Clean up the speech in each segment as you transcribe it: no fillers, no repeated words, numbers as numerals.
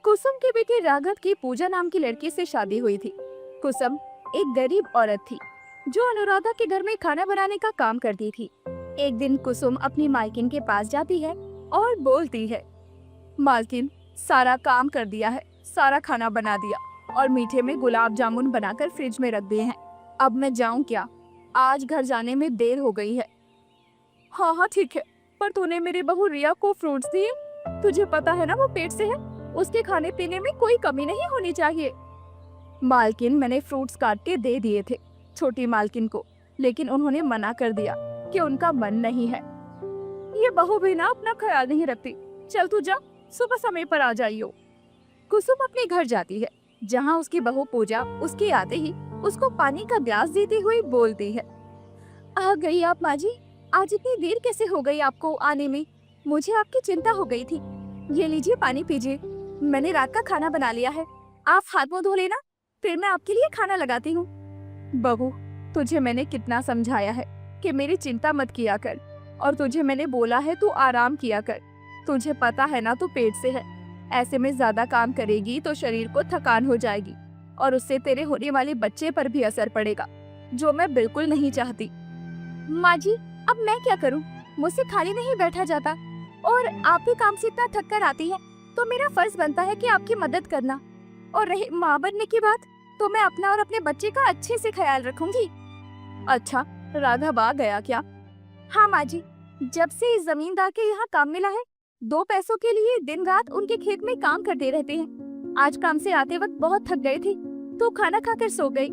कुसुम के बेटे राघव की पूजा नाम की लड़की से शादी हुई थी। कुसुम एक गरीब औरत थी जो अनुराधा के घर में खाना बनाने का काम करती थी। एक दिन कुसुम अपनी मालकिन के पास जाती है और बोलती है, मालकिन, सारा काम कर दिया है, सारा खाना बना दिया और मीठे में गुलाब जामुन बनाकर फ्रिज में रख दिए हैं। अब मैं जाऊं क्या? आज घर जाने में देर हो गई है। हाँ हाँ ठीक है, पर तूने मेरी बहू रिया को फ्रूट्स दिए? तुझे पता है ना वो पेट से है, उसके खाने पीने में कोई कमी नहीं होनी चाहिए। मालकिन, मैंने फ्रूट्स काट के दे दिए थे छोटी मालकिन को, लेकिन उन्होंने मना कर दिया कि उनका मन नहीं है। ये बहू भी ना अपना ख्याल नहीं रखती। चल तू जा, सुबह समय पर आ जाइयो। कुसुम अपने घर जाती है, जहाँ उसकी बहू पूजा उसके आते ही उसको पानी का ग्लास देती हुई बोलती है, आ गई आप माँ जी। आज इतनी देर कैसे हो गई आपको आने में? मुझे आपकी चिंता हो गई थी। ये लीजिए पानी पीजिए, मैंने रात का खाना बना लिया है। आप हाथ मुंह धो लेना, फिर मैं आपके लिए खाना लगाती हूँ। बहू, तुझे मैंने कितना समझाया है कि मेरी चिंता मत किया कर, और तुझे मैंने बोला है तू आराम किया कर। तुझे पता है ना तू पेट से है, ऐसे में ज्यादा काम करेगी तो शरीर को थकान हो जाएगी और उससे तेरे होने वाले बच्चे पर भी असर पड़ेगा, जो मैं बिल्कुल नहीं चाहती। माँ जी, अब मैं क्या करूँ? मुझसे खाली नहीं बैठा जाता, और आप भी काम से इतना थक कर आती हैं, तो मेरा फर्ज बनता है कि आपकी मदद करना। और रही माँ बनने की बात, तो मैं अपना और अपने बच्चे का अच्छे से ख्याल रखूंगी। अच्छा, राघव आ गया क्या? हाँ माँ जी, जब से इस जमींदार के यहाँ काम मिला है, 2 पैसों के लिए दिन रात उनके खेत में काम करते रहते हैं। आज काम से आते वक्त बहुत थक गए थे, तो खाना खाकर सो गई।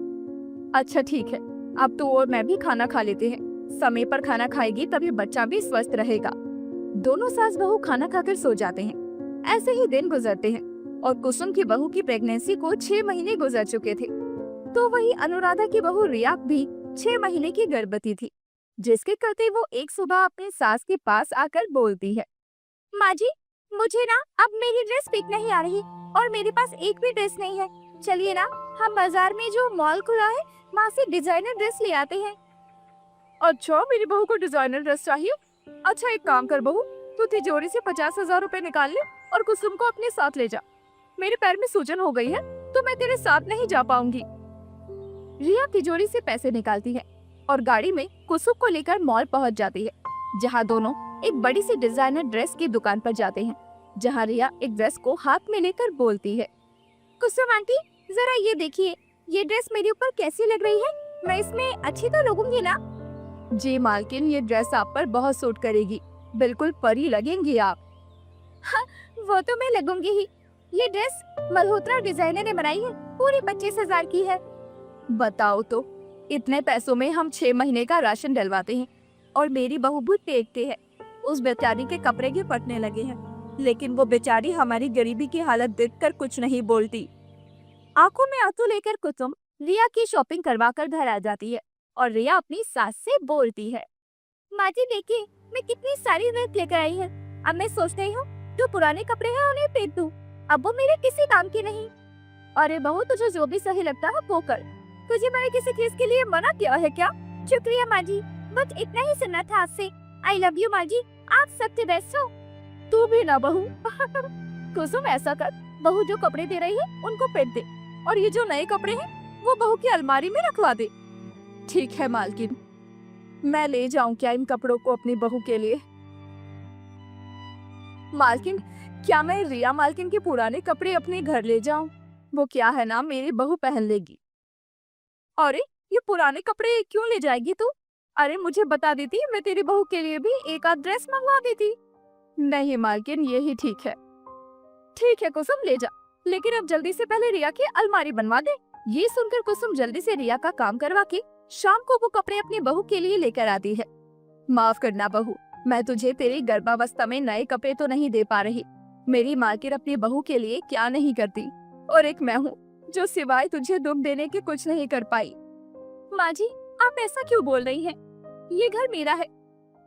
अच्छा ठीक है, अब तो और मैं भी खाना खा लेते हैं। समय पर खाना खाएगी तभी बच्चा भी स्वस्थ रहेगा। दोनों सास बहू खाना खाकर सो जाते हैं। ऐसे ही दिन गुजरते हैं और कुसुम की बहू की प्रेगनेंसी को 6 महीने गुजर चुके थे। तो वही अनुराधा की बहू रिया भी 6 महीने की गर्भवती थी, जिसके करते वो एक सुबह अपनी सास के पास आकर बोलती है, माँ जी, मुझे ना अब मेरी ड्रेस फिट नहीं आ रही और मेरे पास एक भी ड्रेस नहीं है। चलिए ना, हम बाजार में जो मॉल खुला है वहाँ से डिजाइनर ड्रेस ले आते हैं। अच्छा, मेरी बहू को डिजाइनर ड्रेस चाहिए? अच्छा एक काम कर बहू, तू तिजोरी से 50,000 रुपए निकाल ले और कुसुम को अपने साथ ले जा। मेरे पैर में सूजन हो गई है, तो मैं तेरे साथ नहीं जा पाऊंगी। रिया तिजोरी से पैसे निकालती है और गाड़ी में कुसुम को लेकर मॉल पहुंच जाती है, जहां दोनों एक बड़ी सी डिजाइनर ड्रेस की दुकान पर जाते हैं, जहां रिया एक ड्रेस को हाथ में लेकर बोलती है, कुसुम आंटी, जरा ये देखिए, ये ड्रेस मेरे ऊपर कैसी लग रही है? मैं इसमें अच्छी तो लगूंगी ना? जी मालकिन, ये ड्रेस आप पर बहुत सूट करेगी, बिल्कुल परी लगेंगी आप। हाँ, वो तो मैं लगूंगी ही। ये ड्रेस मल्होत्रा डिजाइनर ने बनाई है, पूरी 25,000 की है। बताओ तो, इतने पैसों में हम 6 महीने का राशन डलवाते हैं और मेरी बहू भी देखते हैं। उस बेचारी के कपड़े भी फटने लगे हैं, लेकिन वो बेचारी हमारी गरीबी की हालत देखकर कुछ नहीं बोलती। आंखों में आंसू लेकर कुसुम रिया की शॉपिंग करवा कर घर आ जाती है और रिया अपनी सास से बोलती है, माँ जी देखिए, मैं कितनी सारी ड्रेस लेकर आई है। अब मैं सोच रही हूँ जो पुराने कपड़े हैं उन्हें फेंक दूं, अब वो मेरे किसी काम के नहीं। अरे बहू, तुझे जो भी सही लगता है वो कर। तुझे मैंने किसी चीज के लिए मना किया है क्या? शुक्रिया माँ जी, बस इतना ही सुनना था आपसे। आई लव यू माँ जी, आप सबसे बेस्ट हो। तू भी ना बहू। कुसुम ऐसा कर, बहू जो कपड़े दे रही है उनको फेंक दे और ये जो नए कपड़े हैं वो बहू की अलमारी में रखवा दे। ठीक है मालकिन, मैं ले जाऊं क्या इन कपड़ों को अपनी बहू के लिए? मालकिन, क्या मैं रिया मालकिन के पुराने कपड़े अपने घर ले जाऊं? वो क्या है ना, मेरी बहू पहन लेगी। अरे, ये पुराने कपड़े क्यों ले जाएगी तू? अरे मुझे बता देती, मैं तेरी बहू के लिए भी एक आध ड्रेस मंगवा देती। नहीं मालकिन, यही ठीक है। ठीक है कुसुम, ले जा, लेकिन अब जल्दी से पहले रिया की अलमारी बनवा दे। ये सुनकर कुसुम जल्दी से रिया का काम करवा के शाम को वो कपड़े अपनी बहू के लिए लेकर आती है। माफ करना बहू, मैं तुझे तेरी गर्भावस्था में नए कपड़े तो नहीं दे पा रही। मेरी मालकिन अपनी बहू के लिए क्या नहीं करती, और एक मैं हूँ जो सिवाय तुझे दुख देने के कुछ नहीं कर पाई। माँ जी, आप ऐसा क्यों बोल रही हैं? ये घर मेरा है,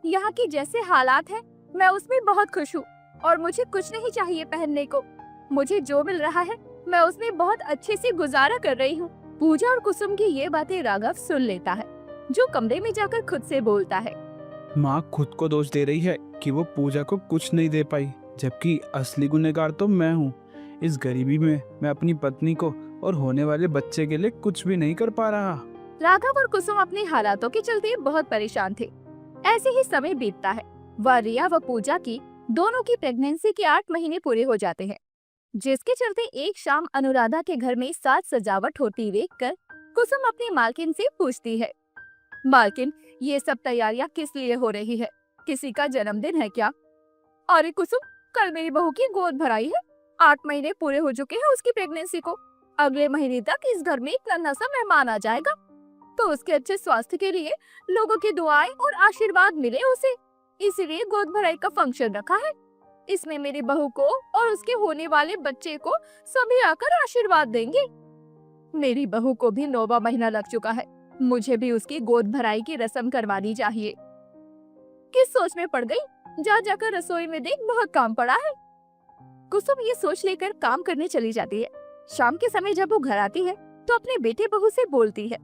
यहाँ की जैसे हालात है मैं उसमें बहुत खुश हूँ और मुझे कुछ नहीं चाहिए पहनने को। मुझे जो मिल रहा है मैं उसमें बहुत अच्छे से गुजारा कर रही हूँ। पूजा और कुसुम की ये बातें राघव सुन लेता है, जो कमरे में जाकर खुद से बोलता है, माँ खुद को दोष दे रही है कि वो पूजा को कुछ नहीं दे पाई, जबकि असली गुनहगार तो मैं हूँ। इस गरीबी में मैं अपनी पत्नी को और होने वाले बच्चे के लिए कुछ भी नहीं कर पा रहा। राघव और कुसुम अपने हालातों के चलते बहुत परेशान थे। ऐसे ही समय बीतता है। वह रिया व पूजा की दोनों की प्रेगनेंसी के 8 महीने पूरे हो जाते हैं, जिसके चलते एक शाम अनुराधा के घर में साज सजावट होती देखकर कुसुम अपनी मालकिन से पूछती है, मालकिन, ये सब तैयारियां किस लिए हो रही है? किसी का जन्मदिन है क्या? अरे कुसुम, कल मेरी बहू की गोद भराई है। 8 महीने पूरे हो चुके हैं उसकी प्रेगनेंसी को। अगले महीने तक इस घर में एक नन्हा सा मेहमान आ जाएगा, तो उसके अच्छे स्वास्थ्य के लिए लोगों की दुआएं और आशीर्वाद मिले उसे, इसीलिए गोद भराई का फंक्शन रखा है। इसमें मेरी बहू को और उसके होने वाले बच्चे को सभी आकर आशीर्वाद देंगे। मेरी बहू को भी 9वां महीना लग चुका है, मुझे भी उसकी गोद भराई की रस्म करवानी चाहिए। किस सोच में पड़ गई? जा जाकर रसोई में देख, बहुत काम पड़ा है। कुसुम ये सोच लेकर काम करने चली जाती है। शाम के समय जब वो घर आती है तो अपने बेटे बहू से बोलती है,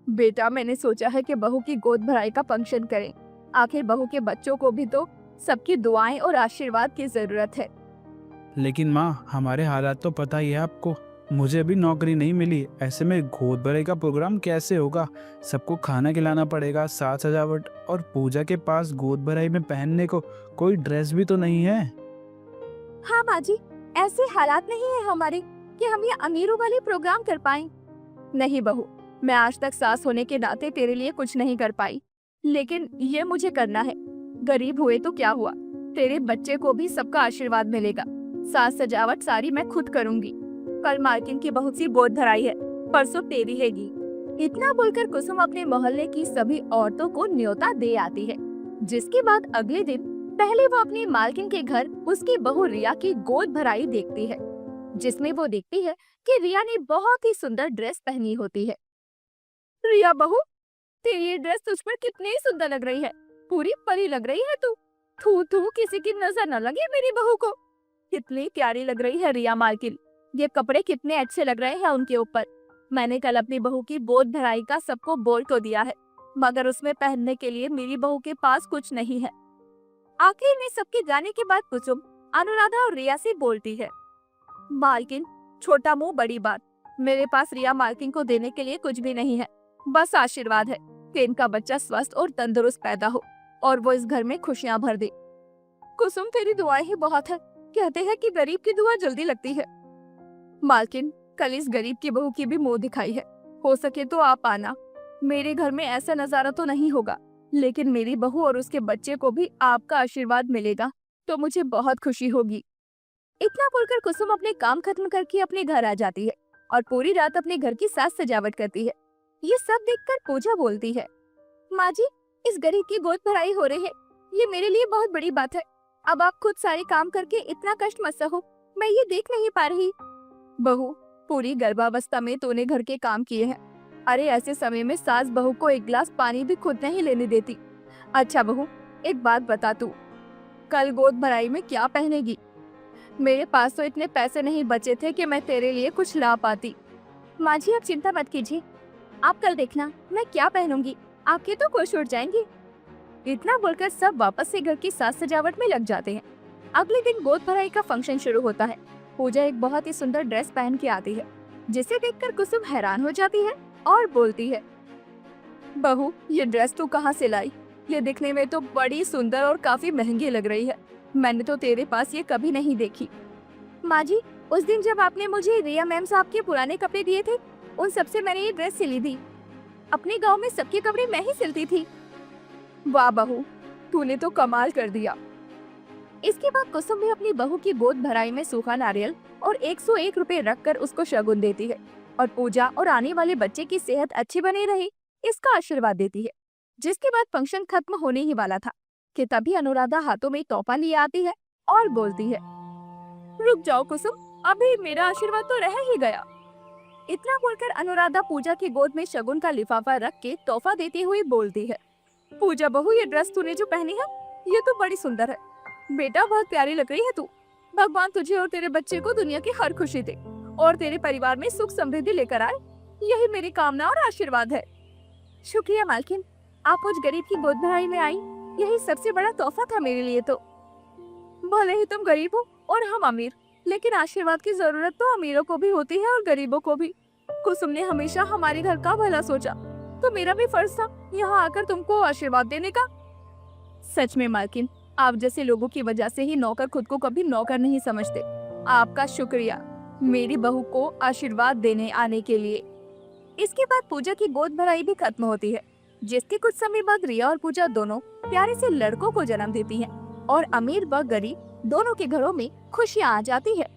बेटा, मैंने सोचा है कि बहू की गोद भराई का फंक्शन करें। आखिर बहू के बच्चों को भी तो सबकी दुआएं और आशीर्वाद की जरूरत है। लेकिन माँ, हमारे हालात तो पता ही है आपको। मुझे अभी नौकरी नहीं मिली, ऐसे में गोद भराई का प्रोग्राम कैसे होगा? सबको खाना खिलाना पड़ेगा, साज सजावट, और पूजा के पास गोद भराई में पहनने को कोई ड्रेस भी तो नहीं है। हाँ माँ जी, ऐसे हालात नहीं है हमारे कि हम ये अमीरों वाले प्रोग्राम कर पाएं। नहीं बहू, मैं आज तक सास होने के नाते तेरे लिए कुछ नहीं कर पाई, लेकिन ये मुझे करना है। गरीब हुए तो क्या हुआ, तेरे बच्चे को भी सबका आशीर्वाद मिलेगा। साज सजावट सारी मैं खुद करूंगी। कल मालकिन की बहुत सी गोद भराई है, परसों तेरी हैगी। इतना बोलकर कुसुम अपने मोहल्ले की सभी औरतों को न्योता दे आती है, जिसके बाद अगले दिन पहले वो अपनी मालकिन के घर उसकी बहू रिया की गोद भराई देखती है, जिसमें वो देखती है कि रिया ने बहुत ही सुंदर ड्रेस पहनी होती है। रिया बहू, तेरी ये ड्रेस तुझ पर कितनी सुंदर लग रही है, पूरी परी लग रही है तू। थू थू, किसी की नजर न लगे मेरी बहू को। कितनी प्यारी लग रही है रिया मालकिन, ये कपड़े कितने अच्छे लग रहे हैं उनके ऊपर। मैंने कल अपनी बहू की गोद भराई का सबको बोल तो दिया है, मगर उसमें पहनने के लिए मेरी बहू के पास कुछ नहीं है। आखिर में सबके जाने के बाद कुसुम अनुराधा और रिया से बोलती है, मालकिन, छोटा मुंह बड़ी बात। मेरे पास रिया मालकिन को देने के लिए कुछ भी नहीं है, बस आशीर्वाद है कि इनका बच्चा स्वस्थ और तंदुरुस्त पैदा हो और वो इस घर में खुशियां भर दे। कुसुम, तेरी दुआएं ही बहुत है। कहते हैं कि गरीब की दुआ जल्दी लगती है। मालकिन, कल इस गरीब की बहू की भी मुंह दिखाई है, हो सके तो आप आना। मेरे घर में ऐसा नजारा तो नहीं होगा, लेकिन मेरी बहू और उसके बच्चे को भी आपका आशीर्वाद मिलेगा तो मुझे बहुत खुशी होगी। इतना बोलकर कुसुम अपने काम खत्म करके अपने घर आ जाती है और पूरी रात अपने घर की साज सजावट करती है। ये सब देखकर पूजा बोलती है, माँ जी, इस गरीब की गोद भराई हो रही है, ये मेरे लिए बहुत बड़ी बात है। अब आप खुद सारे काम करके इतना कष्ट मत सहो, मैं ये देख नहीं पा रही। बहू, पूरी गर्भावस्था में तूने घर के काम किए हैं। अरे ऐसे समय में सास बहू को एक गिलास पानी भी खुद नहीं लेने देती। अच्छा बहू, एक बात बता, तू कल गोद भराई में क्या पहनेगी? मेरे पास तो इतने पैसे नहीं बचे थे कि मैं तेरे लिए कुछ ला पाती। माँ जी, आप चिंता मत कीजिए, आप कल देखना मैं क्या पहनूंगी, आपके तो खुश उठ जाएंगी। इतना बोलकर सब वापस से घर की साज सजावट में लग जाते हैं। अगले दिन गोद भराई का फंक्शन शुरू होता है। पूजा एक बहुत ही सुंदर ड्रेस पहन के आती है, जिसे देखकर कुसुम हैरान हो जाती है और बोलती है, बहू, ये ड्रेस तू कहाँ से लाई? ये दिखने में तो बड़ी सुंदर और काफी महंगी लग रही है। मैंने तो तेरे पास ये कभी नहीं देखी। माँ जी, उस दिन जब आपने मुझे रिया मैम साहब के पुराने कपड़े दिए थे, उन सबसे मैंने ये ड्रेस सिली थी। अपने गांव में सबके कपड़े मैं ही सिलती थी। वाह बहू, तूने तो कमाल कर दिया। इसके बाद कुसुम भी अपनी बहू की गोद भराई में सूखा नारियल और 101 रुपए रखकर उसको शगुन देती है और पूजा और आने वाले बच्चे की सेहत अच्छी बनी रही इसका आशीर्वाद देती है। जिसके बाद फंक्शन खत्म होने ही वाला था कि तभी अनुराधा हाथों में तोहफा लिए आती है और बोलती है, रुक जाओ कुसुम, अभी मेरा आशीर्वाद तो रह ही गया। इतना बोलकर अनुराधा पूजा की गोद में शगुन का लिफाफा रख के तोहफा देती हुई बोलती है, पूजा बहू, ये ड्रेस तूने जो पहनी है ये तो बड़ी सुंदर है। बेटा, बहुत प्यारी लग रही है तू। भगवान तुझे और तेरे बच्चे को दुनिया की हर खुशी दे और तेरे परिवार में सुख समृद्धि लेकर आए, यही मेरी कामना और आशीर्वाद है। शुक्रिया मालकिन, आप मुझ गरीब की गोद भराई में आई, यही सबसे बड़ा तोहफा था मेरे लिए। तो भले ही तुम गरीब हो और हम अमीर, लेकिन आशीर्वाद की जरूरत तो अमीरों को भी होती है और गरीबों को भी। कुसुम ने हमेशा हमारे घर का भला सोचा, तो मेरा भी फर्ज था यहाँ आकर तुमको आशीर्वाद देने का। सच में मालकिन, आप जैसे लोगों की वजह से ही नौकर खुद को कभी नौकर नहीं समझते। आपका शुक्रिया मेरी बहू को आशीर्वाद देने आने के लिए। इसके बाद पूजा की गोद भराई भी खत्म होती है, जिसके कुछ समय बाद रिया और पूजा दोनों प्यारे से लड़कों को जन्म देती हैं और अमीर व गरीब दोनों के घरों में खुशियां आ जाती है।